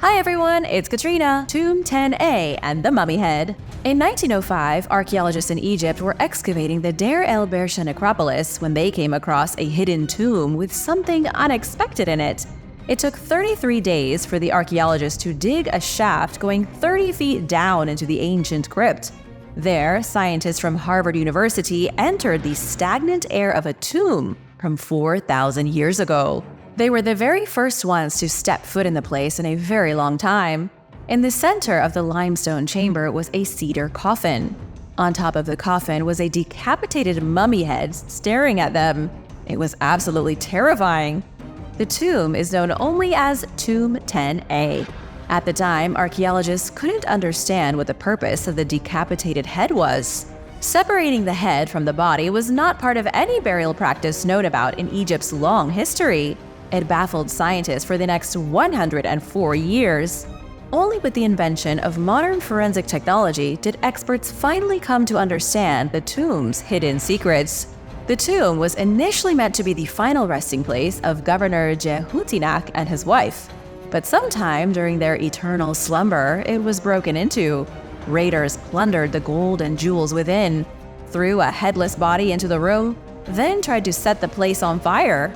Hi everyone, it's Katrina, Tomb 10A, and the Mummy Head. In 1905, archaeologists in Egypt were excavating the Deir el-Bersha necropolis when they came across a hidden tomb with something unexpected in it. It took 33 days for the archaeologists to dig a shaft going 30 feet down into the ancient crypt. There, scientists from Harvard University entered the stagnant air of a tomb from 4,000 years ago. They were the very first ones to step foot in the place in a very long time. In the center of the limestone chamber was a cedar coffin. On top of the coffin was a decapitated mummy head staring at them. It was absolutely terrifying. The tomb is known only as Tomb 10A. At the time, archaeologists couldn't understand what the purpose of the decapitated head was. Separating the head from the body was not part of any burial practice known about in Egypt's long history. It baffled scientists for the next 104 years. Only with the invention of modern forensic technology did experts finally come to understand the tomb's hidden secrets. The tomb was initially meant to be the final resting place of Governor Jehutinak and his wife. But sometime during their eternal slumber, it was broken into. Raiders plundered the gold and jewels within, threw a headless body into the room, then tried to set the place on fire.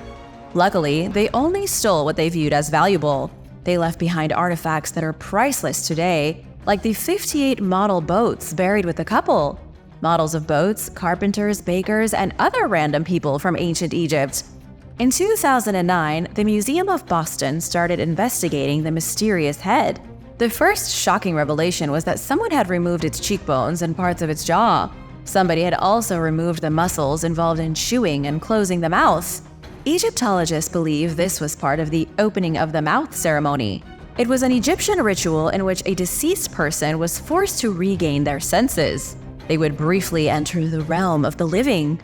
Luckily, they only stole what they viewed as valuable. They left behind artifacts that are priceless today, like the 58 model boats buried with the couple. Models of boats, carpenters, bakers, and other random people from ancient Egypt. In 2009, the Museum of Boston started investigating the mysterious head. The first shocking revelation was that someone had removed its cheekbones and parts of its jaw. Somebody had also removed the muscles involved in chewing and closing the mouth. Egyptologists believe this was part of the opening of the mouth ceremony. It was an Egyptian ritual in which a deceased person was forced to regain their senses. They would briefly enter the realm of the living.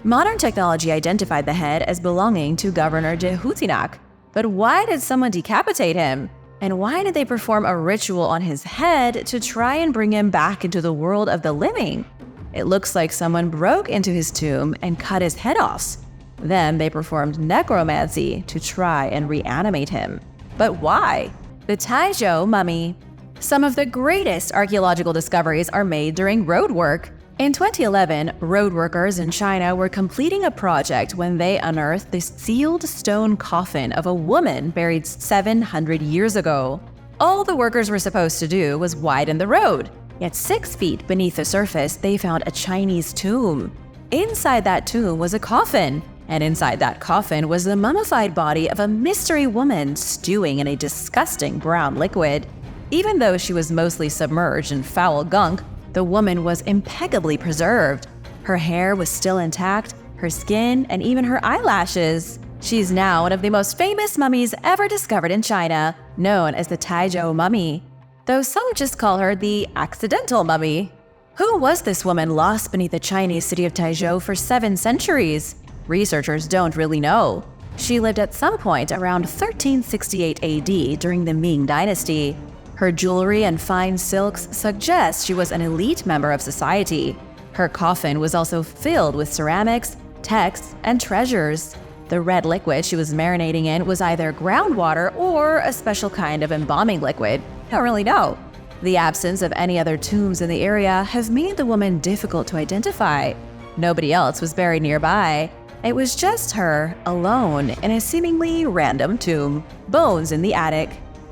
Modern technology identified the head as belonging to Governor Jehutinak. But why did someone decapitate him? And why did they perform a ritual on his head to try and bring him back into the world of the living? It looks like someone broke into his tomb and cut his head off. Then they performed necromancy to try and reanimate him. But why? The Tao Mummy. Some of the greatest archaeological discoveries are made during road work. In 2011, road workers in China were completing a project when they unearthed the sealed stone coffin of a woman buried 700 years ago. All the workers were supposed to do was widen the road, yet 6 feet beneath the surface they found a Chinese tomb. Inside that tomb was a coffin, and inside that coffin was the mummified body of a mystery woman stewing in a disgusting brown liquid. Even though she was mostly submerged in foul gunk, the woman was impeccably preserved. Her hair was still intact, her skin, and even her eyelashes. She's now one of the most famous mummies ever discovered in China, known as the Tao Mummy, though some just call her the accidental mummy. Who was this woman lost beneath the Chinese city of Taizhou for 7 centuries? Researchers don't really know. She lived at some point around 1368 AD during the Ming Dynasty. Her jewelry and fine silks suggest she was an elite member of society. Her coffin was also filled with ceramics, texts, and treasures. The red liquid she was marinating in was either groundwater or a special kind of embalming liquid. Don't really know. The absence of any other tombs in the area has made the woman difficult to identify. Nobody else was buried nearby. It was just her, alone, in a seemingly random tomb. Bones in the attic.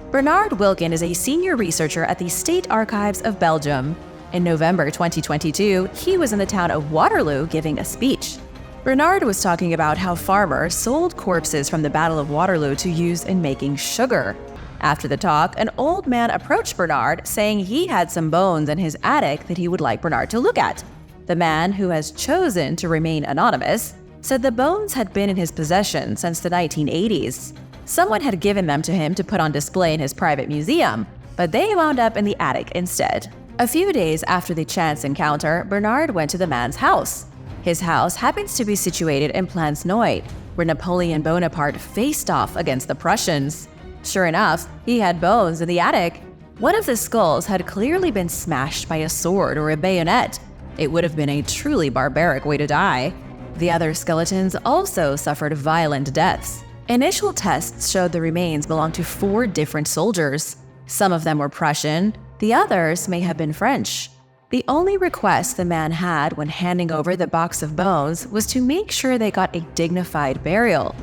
Bernard Wilkin is a senior researcher at the State Archives of Belgium. In November 2022, he was in the town of Waterloo giving a speech. Bernard was talking about how farmers sold corpses from the Battle of Waterloo to use in making sugar. After the talk, an old man approached Bernard, saying he had some bones in his attic that he would like Bernard to look at. The man, who has chosen to remain anonymous, said the bones had been in his possession since the 1980s. Someone had given them to him to put on display in his private museum, but they wound up in the attic instead. A few days after the chance encounter, Bernard went to the man's house. His house happens to be situated in Plansnoit, where Napoleon Bonaparte faced off against the Prussians. Sure enough, he had bones in the attic. One of the skulls had clearly been smashed by a sword or a bayonet. It would have been a truly barbaric way to die. The other skeletons also suffered violent deaths. Initial tests showed the remains belonged to 4 different soldiers. Some of them were Prussian, the others may have been French. The only request the man had when handing over the box of bones was to make sure they got a dignified burial.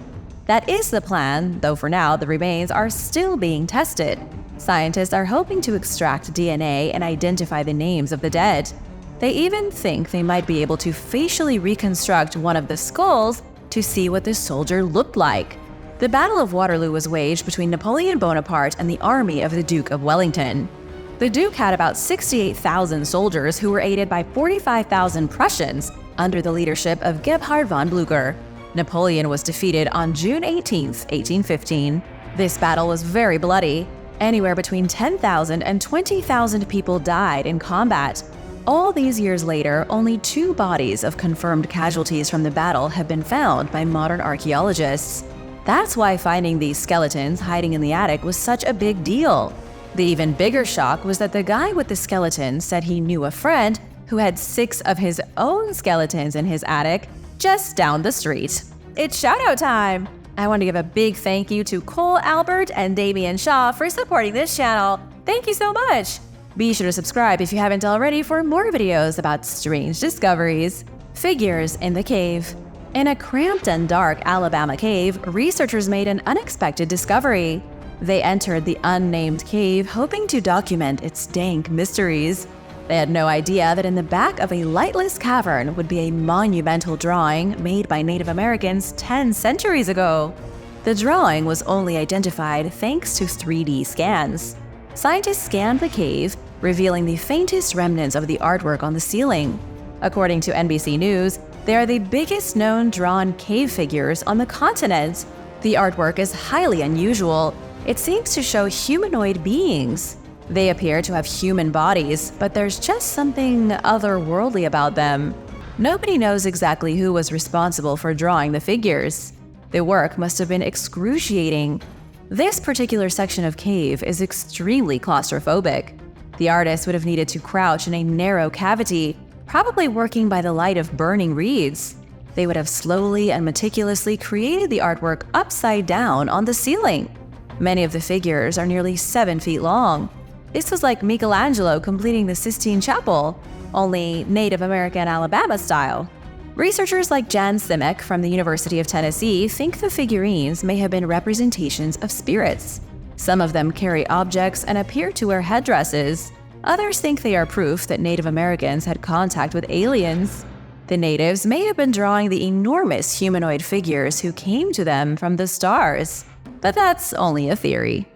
That is the plan, though for now the remains are still being tested. Scientists are hoping to extract DNA and identify the names of the dead. They even think they might be able to facially reconstruct one of the skulls to see what the soldier looked like. The Battle of Waterloo was waged between Napoleon Bonaparte and the army of the Duke of Wellington. The Duke had about 68,000 soldiers who were aided by 45,000 Prussians under the leadership of Gebhard von Blücher. Napoleon was defeated on June 18, 1815. This battle was very bloody. Anywhere between 10,000 and 20,000 people died in combat. All these years later, only 2 bodies of confirmed casualties from the battle have been found by modern archaeologists. That's why finding these skeletons hiding in the attic was such a big deal. The even bigger shock was that the guy with the skeleton said he knew a friend who had 6 of his own skeletons in his attic just down the street. It's shoutout time! I want to give a big thank you to Cole Albert and Damian Shaw for supporting this channel. Thank you so much! Be sure to subscribe if you haven't already for more videos about strange discoveries. Figures in the cave. In a cramped and dark Alabama cave, researchers made an unexpected discovery. They entered the unnamed cave hoping to document its dank mysteries. They had no idea that in the back of a lightless cavern would be a monumental drawing made by Native Americans 10 centuries ago. The drawing was only identified thanks to 3D scans. Scientists scanned the cave, revealing the faintest remnants of the artwork on the ceiling. According to NBC News, they are the biggest known drawn cave figures on the continent. The artwork is highly unusual. It seems to show humanoid beings. They appear to have human bodies, but there's just something otherworldly about them. Nobody knows exactly who was responsible for drawing the figures. The work must have been excruciating. This particular section of cave is extremely claustrophobic. The artist would have needed to crouch in a narrow cavity, probably working by the light of burning reeds. They would have slowly and meticulously created the artwork upside down on the ceiling. Many of the figures are nearly 7 feet long. This was like Michelangelo completing the Sistine Chapel, only Native American Alabama style. Researchers like Jan Simek from the University of Tennessee think the figurines may have been representations of spirits. Some of them carry objects and appear to wear headdresses. Others think they are proof that Native Americans had contact with aliens. The natives may have been drawing the enormous humanoid figures who came to them from the stars. But that's only a theory.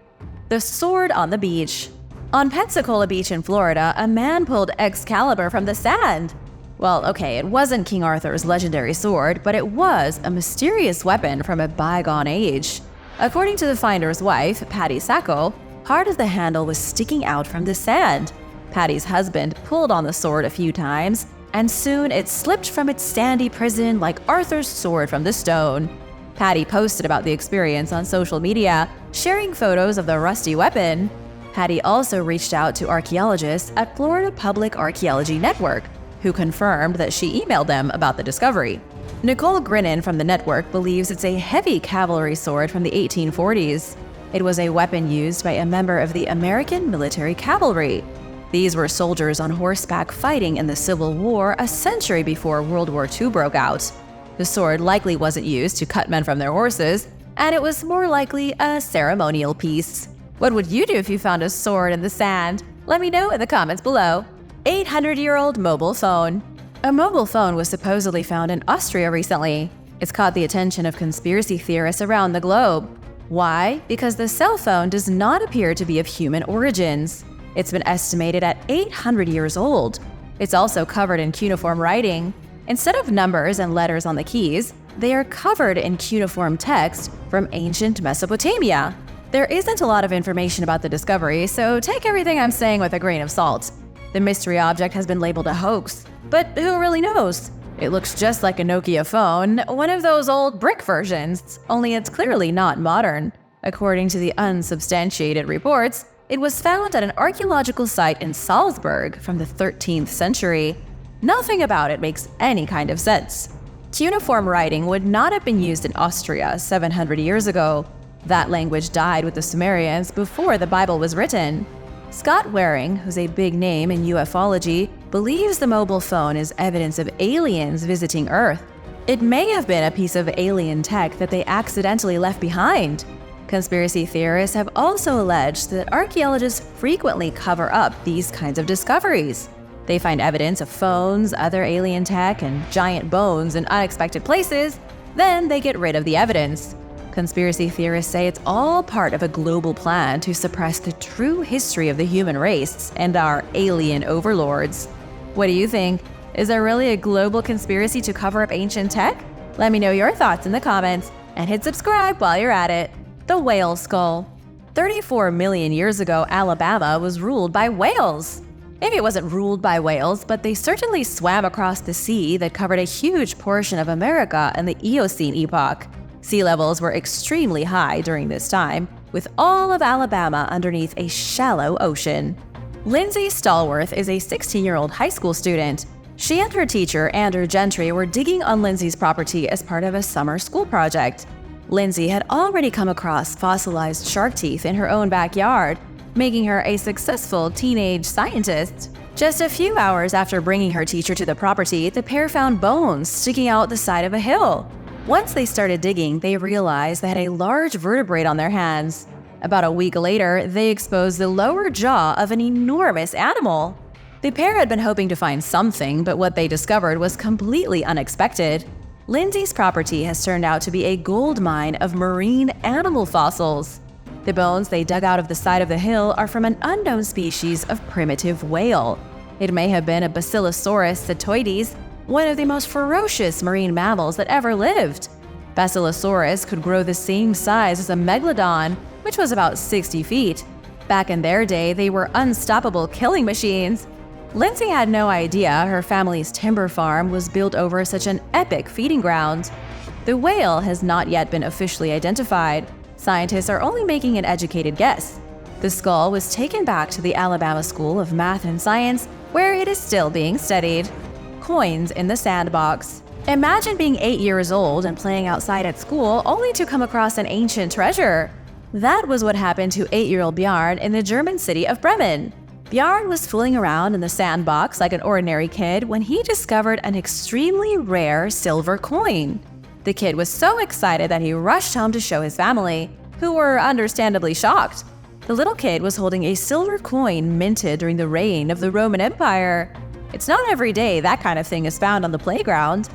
The sword on the beach. On Pensacola Beach in Florida, a man pulled Excalibur from the sand. Well, okay, it wasn't King Arthur's legendary sword, but it was a mysterious weapon from a bygone age. According to the finder's wife, Patty Sacco, part of the handle was sticking out from the sand. Patty's husband pulled on the sword a few times, and soon it slipped from its sandy prison like Arthur's sword from the stone. Patty posted about the experience on social media, sharing photos of the rusty weapon. Patty also reached out to archaeologists at Florida Public Archaeology Network, who confirmed that she emailed them about the discovery. Nicole Grinnan from the network believes it's a heavy cavalry sword from the 1840s. It was a weapon used by a member of the American Military Cavalry. These were soldiers on horseback fighting in the Civil War a century before World War II broke out. The sword likely wasn't used to cut men from their horses, and it was more likely a ceremonial piece. What would you do if you found a sword in the sand? Let me know in the comments below. 800-year-old mobile phone. A mobile phone was supposedly found in Austria recently. It's caught the attention of conspiracy theorists around the globe. Why? Because the cell phone does not appear to be of human origins. It's been estimated at 800 years old. It's also covered in cuneiform writing. Instead of numbers and letters on the keys, they are covered in cuneiform text from ancient Mesopotamia. There isn't a lot of information about the discovery, so take everything I'm saying with a grain of salt. The mystery object has been labeled a hoax, but who really knows? It looks just like a Nokia phone, one of those old brick versions, only it's clearly not modern. According to the unsubstantiated reports, it was found at an archaeological site in Salzburg from the 13th century. Nothing about it makes any kind of sense. Cuneiform writing would not have been used in Austria 700 years ago. That language died with the Sumerians before the Bible was written. Scott Waring, who's a big name in ufology, believes the mobile phone is evidence of aliens visiting Earth. It may have been a piece of alien tech that they accidentally left behind. Conspiracy theorists have also alleged that archaeologists frequently cover up these kinds of discoveries. They find evidence of phones, other alien tech, and giant bones in unexpected places, then they get rid of the evidence. Conspiracy theorists say it's all part of a global plan to suppress the true history of the human race and our alien overlords. What do you think? Is there really a global conspiracy to cover up ancient tech? Let me know your thoughts in the comments, and hit subscribe while you're at it. The whale skull. 34 million years ago, Alabama was ruled by whales. Maybe it wasn't ruled by whales, but they certainly swam across the sea that covered a huge portion of America in the Eocene epoch. Sea levels were extremely high during this time, with all of Alabama underneath a shallow ocean. Lindsay Stallworth is a 16-year-old high school student. She and her teacher, Andrew Gentry, were digging on Lindsay's property as part of a summer school project. Lindsay had already come across fossilized shark teeth in her own backyard, making her a successful teenage scientist. Just a few hours after bringing her teacher to the property, the pair found bones sticking out the side of a hill. Once they started digging, they realized they had a large vertebrate on their hands. About a week later, they exposed the lower jaw of an enormous animal. The pair had been hoping to find something, but what they discovered was completely unexpected. Lindsay's property has turned out to be a gold mine of marine animal fossils. The bones they dug out of the side of the hill are from an unknown species of primitive whale. It may have been a Basilosaurus cetoides, one of the most ferocious marine mammals that ever lived. Basilosaurus could grow the same size as a megalodon, which was about 60 feet. Back in their day, they were unstoppable killing machines. Lindsay had no idea her family's timber farm was built over such an epic feeding ground. The whale has not yet been officially identified. Scientists are only making an educated guess. The skull was taken back to the Alabama School of Math and Science, where it is still being studied. Coins in the sandbox. Imagine being 8 years old and playing outside at school only to come across an ancient treasure. That was what happened to 8-year-old Bjarne in the German city of Bremen. Bjarne was fooling around in the sandbox like an ordinary kid when he discovered an extremely rare silver coin. The kid was so excited that he rushed home to show his family, who were understandably shocked. The little kid was holding a silver coin minted during the reign of the Roman Empire. It's not every day that kind of thing is found on the playground.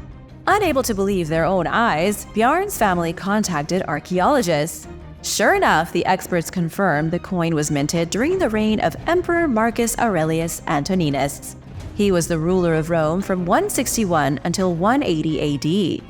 Unable to believe their own eyes, Bjarne's family contacted archaeologists. Sure enough, the experts confirmed the coin was minted during the reign of Emperor Marcus Aurelius Antoninus. He was the ruler of Rome from 161 until 180 AD.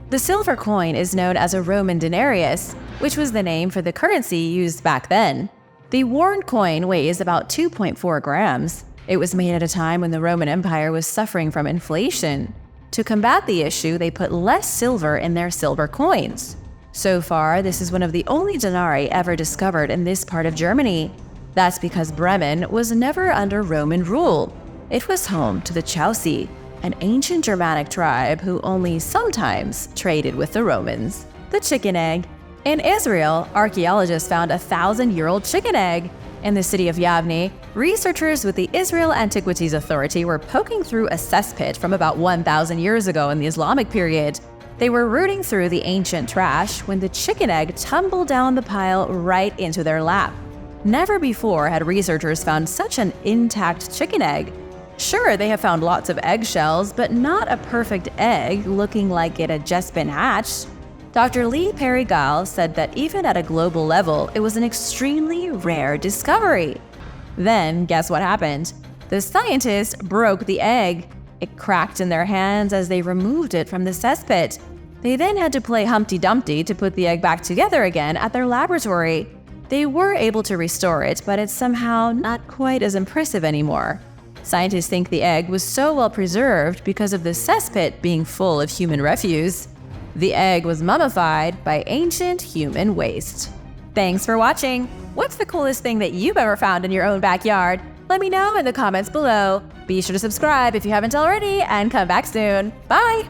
The silver coin is known as a Roman denarius, which was the name for the currency used back then. The worn coin weighs about 2.4 grams. It was made at a time when the Roman Empire was suffering from inflation. To combat the issue, they put less silver in their silver coins. So far, this is one of the only denarii ever discovered in this part of Germany. That's because Bremen was never under Roman rule. It was home to the Chauci, an ancient Germanic tribe who only sometimes traded with the Romans. The chicken egg. In Israel, archaeologists found a 1,000-year-old chicken egg. In the city of Yavne, researchers with the Israel Antiquities Authority were poking through a cesspit from about 1,000 years ago in the Islamic period. They were rooting through the ancient trash when the chicken egg tumbled down the pile right into their lap. Never before had researchers found such an intact chicken egg. Sure, they have found lots of eggshells, but not a perfect egg looking like it had just been hatched. Dr. Lee Perry-Gall said that even at a global level, it was an extremely rare discovery. Then, guess what happened? The scientists broke the egg. It cracked in their hands as they removed it from the cesspit. They then had to play Humpty Dumpty to put the egg back together again at their laboratory. They were able to restore it, but it's somehow not quite as impressive anymore. Scientists think the egg was so well preserved because of the cesspit being full of human refuse. The egg was mummified by ancient human waste. Thanks for watching! What's the coolest thing that you've ever found in your own backyard? Let me know in the comments below. Be sure to subscribe if you haven't already, and come back soon. Bye!